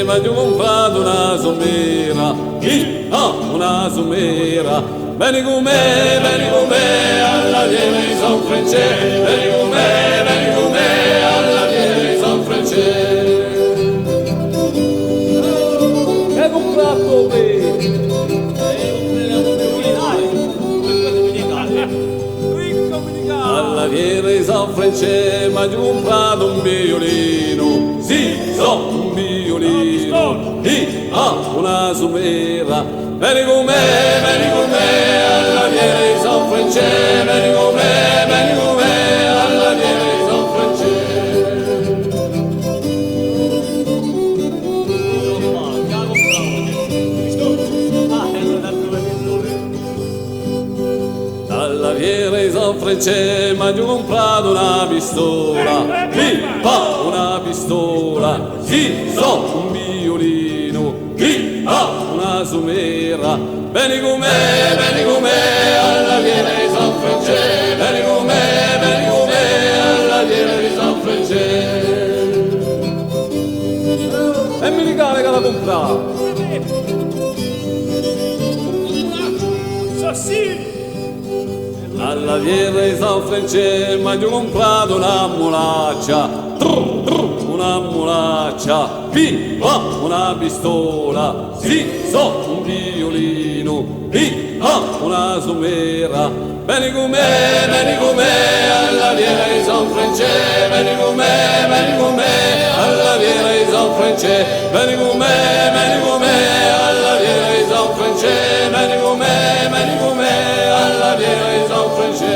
Ma io ho comprato una somera, una somera. Vieni con me, alla fiera di San Francesco. Vieni con me, alla fiera di San Francesco. Che hai comprato qui? Alla fiera di San Francesco, ma io ho comprato un violino. Sì, un violino, una somera. Vieni con me, alla fiera di San Francesco. Vieni con me, alla fiera di San Francesco. Dalla fiera di San Francesco mi ho comprato una pistola, una pistola. Sì, un violino, una somera. Vieni con me, alla fiera di San Francesco. Vieni con me, alla fiera di San Francesco. E mi regala che la comprare. Alla fiera di San Francesco mi ho comprato una mulaccia. Una mulaccia, una pistola, un violino, una somera. Vieni con me, alla fiera di San Francesco. Vieni con me, alla fiera di San Francesco. Vieni con me, alla fiera di San Francesco. Vieni con me, alla fiera di San Francesco.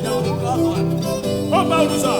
Devo giocare cosa,